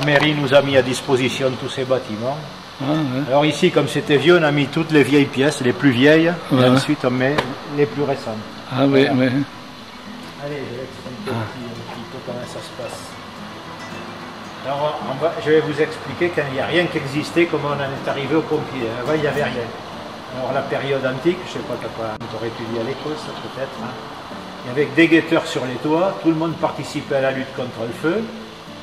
mairie nous a mis à disposition tous ces bâtiments. Alors ici, comme c'était vieux, on a mis toutes les vieilles pièces, les plus vieilles, et ensuite on met les plus récentes. Ah oui, oui. Allez, je vais expliquer un petit peu comment ça se passe. Alors, je vais vous expliquer qu'il n'y a rien qui existait, comment on en est arrivé aux pompiers. Avant, il n'y avait rien. Alors, la période antique, je ne sais pas, tu aurais étudié à l'école, ça peut-être. Hein. Il y avait des guetteurs sur les toits, tout le monde participait à la lutte contre le feu.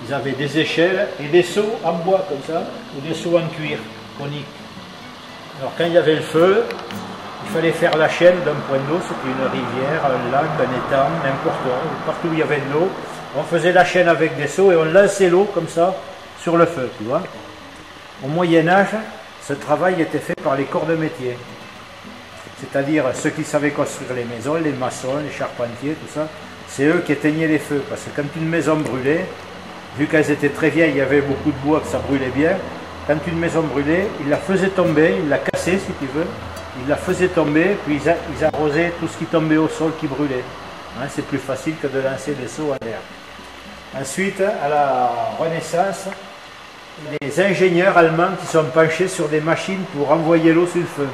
Ils avaient des échelles et des seaux en bois, comme ça, ou des seaux en cuir, coniques. Alors, quand il y avait le feu, il fallait faire la chaîne d'un point d'eau, c'était une rivière, un lac, un étang, n'importe où, partout où il y avait de l'eau. On faisait la chaîne avec des seaux et on lançait l'eau comme ça sur le feu, tu vois. Au Moyen-Âge, ce travail était fait par les corps de métier. C'est-à-dire ceux qui savaient construire les maisons, les maçons, les charpentiers, tout ça. C'est eux qui éteignaient les feux. Parce que quand une maison brûlait, vu qu'elles étaient très vieilles, il y avait beaucoup de bois, que ça brûlait bien. Quand une maison brûlait, ils la faisaient tomber, ils la cassaient si tu veux. Ils la faisaient tomber, puis ils arrosaient tout ce qui tombait au sol qui brûlait. Hein, c'est plus facile que de lancer des seaux en l'air. Ensuite, à la Renaissance, les ingénieurs allemands qui sont penchés sur des machines pour envoyer l'eau sur le feu.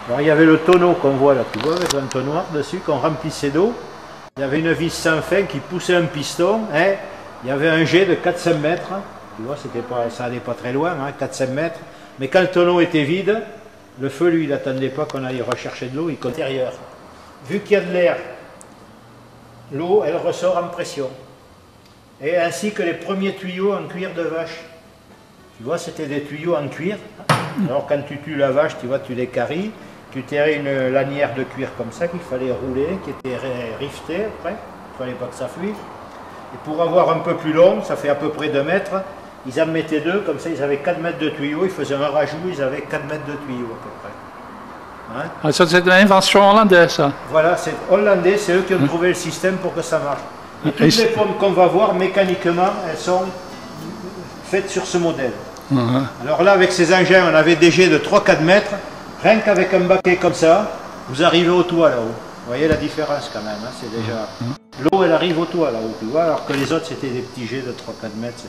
Alors il y avait le tonneau qu'on voit là, tu vois, avec un tonnoir dessus qu'on remplissait d'eau. Il y avait une vis sans fin qui poussait un piston. Hein. Il y avait un jet de 400 mètres. Tu vois, ça n'allait pas très loin, hein, 400 mètres. Mais quand le tonneau était vide, le feu, lui, il n'attendait pas qu'on aille rechercher de l'eau, il comptait intérieur. Vu qu'il y a de l'air, l'eau, elle ressort en pression. Et ainsi que les premiers tuyaux en cuir de vache. Tu vois, c'était des tuyaux en cuir. Alors quand tu tues la vache, tu vois, tu les caries. Tu tirais une lanière de cuir comme ça qu'il fallait rouler, qui était rivetée après. Il ne fallait pas que ça fuit. Et pour avoir un peu plus long, ça fait à peu près 2 mètres, ils en mettaient 2, comme ça ils avaient 4 mètres de tuyaux. Ils faisaient un rajout, ils avaient 4 mètres de tuyaux à peu près. Hein? Ah, ça c'est une invention hollandaise, ça. Voilà, c'est hollandais, c'est eux qui ont trouvé le système pour que ça marche. Et toutes les pompes qu'on va voir, mécaniquement, elles sont faites sur ce modèle. Alors là, avec ces engins, on avait des jets de 3-4 mètres. Rien qu'avec un baquet comme ça, vous arrivez au toit là-haut. Vous voyez la différence quand même, hein, c'est déjà... L'eau, elle arrive au toit là-haut, tu vois, alors que les autres, c'était des petits jets de 3-4 mètres.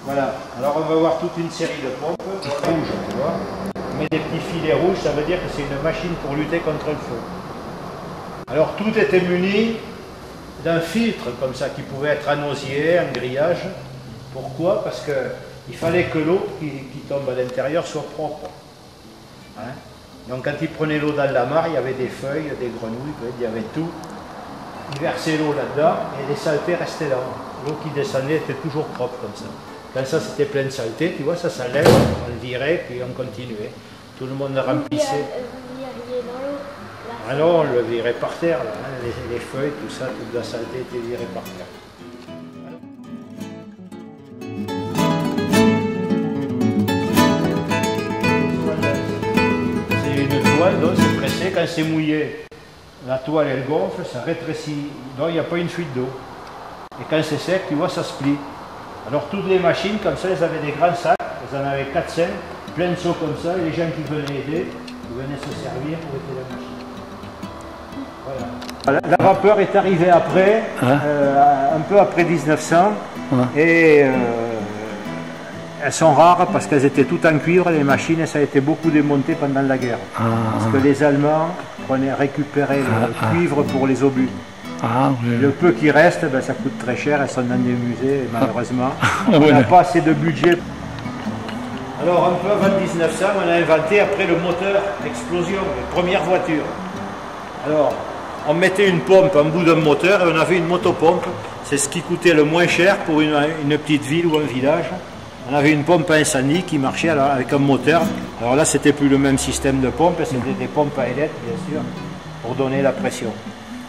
Voilà, alors on va voir toute une série de pompes rouges, tu vois. On met des petits filets rouges, ça veut dire que c'est une machine pour lutter contre le feu. Alors tout était muni d'un filtre comme ça qui pouvait être en osier, en grillage. Pourquoi? Parce qu'il fallait que l'eau qui tombe à l'intérieur soit propre. Hein? Donc quand ils prenaient l'eau dans la mare, il y avait des feuilles, des grenouilles, il y avait tout. Ils versaient l'eau là-dedans et les saletés restaient là. L'eau qui descendait était toujours propre comme ça. Quand ça c'était plein de saleté, tu vois, ça s'enlève, on le virait, puis on continuait. Tout le monde le remplissait. Ah non, on le virait par terre, là, hein, les feuilles, tout ça, toute la saleté était virée par terre. C'est une toile, donc c'est pressé, quand c'est mouillé, la toile elle gonfle, ça rétrécit, donc il n'y a pas une fuite d'eau. Et quand c'est sec, tu vois, ça se plie. Alors toutes les machines, comme ça, elles avaient des grands sacs, elles en avaient 4-5, plein de seaux comme ça, et les gens qui venaient aider, ils venaient se servir pour aider la machine. Voilà. La vapeur est arrivée après, un peu après 1900, et elles sont rares parce qu'elles étaient toutes en cuivre, les machines, et ça a été beaucoup démonté pendant la guerre. Parce que les Allemands récupéraient le cuivre pour les obus. Le peu qui reste, ben, ça coûte très cher, elles sont dans des musées, et malheureusement, on n'a pas assez de budget. Alors un peu avant 1900, on a inventé après le moteur explosion, les premières voitures. Alors, on mettait une pompe en bout d'un moteur et on avait une motopompe. C'est ce qui coûtait le moins cher pour une petite ville ou un village. On avait une pompe à incendie qui marchait avec un moteur. Alors là, c'était plus le même système de pompe, c'était des pompes à ailettes, bien sûr, pour donner la pression.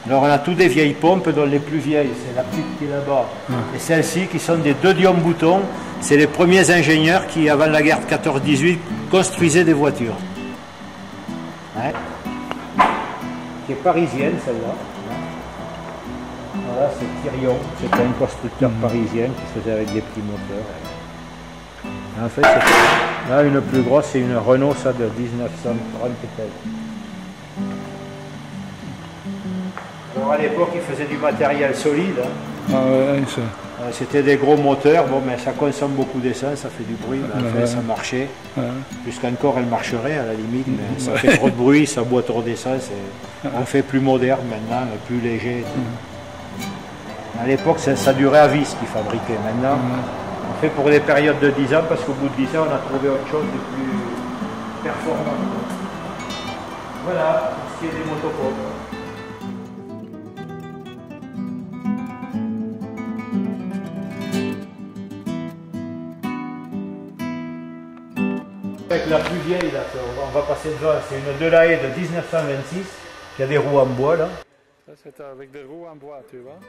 Alors on a toutes des vieilles pompes, dont les plus vieilles, c'est la petite qui est là-bas. Et celles-ci qui sont des 2 diomboutons, c'est les premiers ingénieurs qui, avant la guerre de 14-18, construisaient des voitures. Ouais. Qui est parisienne celle-là. Voilà, c'est Thirion, c'était un constructeur parisien qui faisait avec des petits moteurs. En fait, là, une plus grosse, c'est une Renault, ça, de 1930 peut-être. Alors à l'époque, ils faisaient du matériel solide. Hein. Ah ouais, ça. C'était des gros moteurs, bon, mais ça consomme beaucoup d'essence, ça fait du bruit, mais enfin, ça marchait. Jusqu'encore, elle marcherait à la limite, mais ça fait trop de bruit, ça boit trop d'essence. On fait plus moderne maintenant, plus léger. À l'époque, ça durait à vis qu'ils fabriquaient. Maintenant, on fait pour des périodes de 10 ans, parce qu'au bout de 10 ans, on a trouvé autre chose de plus performant. Voilà, ce qui est des motopompes. Avec la plus vieille, là, on va passer devant, c'est une Delahaye de 1926 qui a des roues en bois là. Ça c'est avec des roues en bois, tu vois.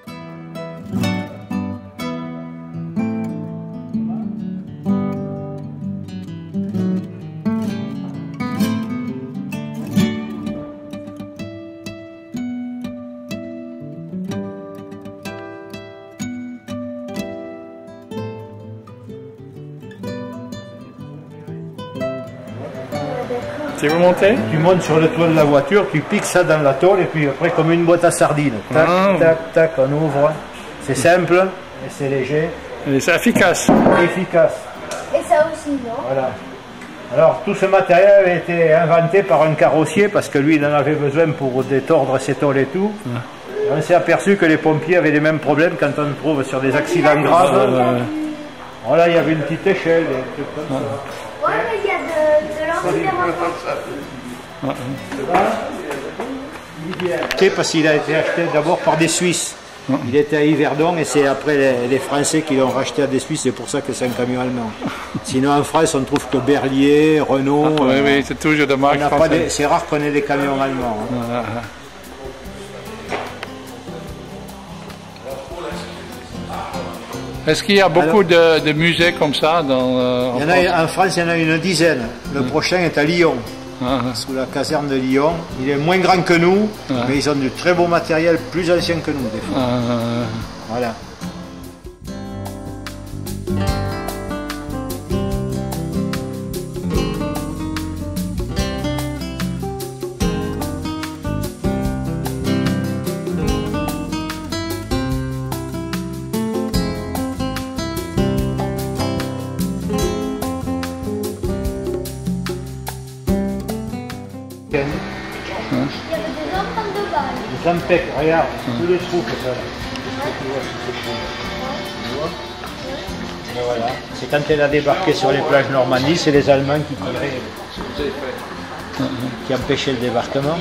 Tu veux monter? Tu montes sur le toit de la voiture, tu piques ça dans la tôle et puis après comme une boîte à sardines. Tac, tac, tac, on ouvre. C'est simple et c'est léger. Et c'est efficace. Efficace. Et ça aussi, non? Voilà. Alors tout ce matériel a été inventé par un carrossier parce que lui il en avait besoin pour détordre ses tôles et tout. Et on s'est aperçu que les pompiers avaient les mêmes problèmes quand on trouve sur des accidents graves. Voilà, il y avait une petite échelle et un truc comme ça. Ouais, mais il y a de l'antivirus. Parce qu'il a été acheté d'abord par des Suisses. Il était à Yverdon et c'est après les Français qui l'ont racheté à des Suisses, c'est pour ça que c'est un camion allemand. Sinon en France on trouve que Berlier, Renault. Oui, oui, c'est toujours de marque française. C'est rare qu'on ait des camions allemands. Hein. Est-ce qu'il y a beaucoup de musées comme ça en France? Il y en a une dizaine. Le prochain est à Lyon, sous la caserne de Lyon. Il est moins grand que nous, mais ils ont du très beau matériel, plus ancien que nous des fois. Voilà. Il y avait des empreintes de balles. Les Ampec, regarde, tous les trous que ça. Et voilà. C'est quand elle a débarqué sur les plages Normandie, c'est les Allemands qui tiraient, qui empêchaient le débarquement.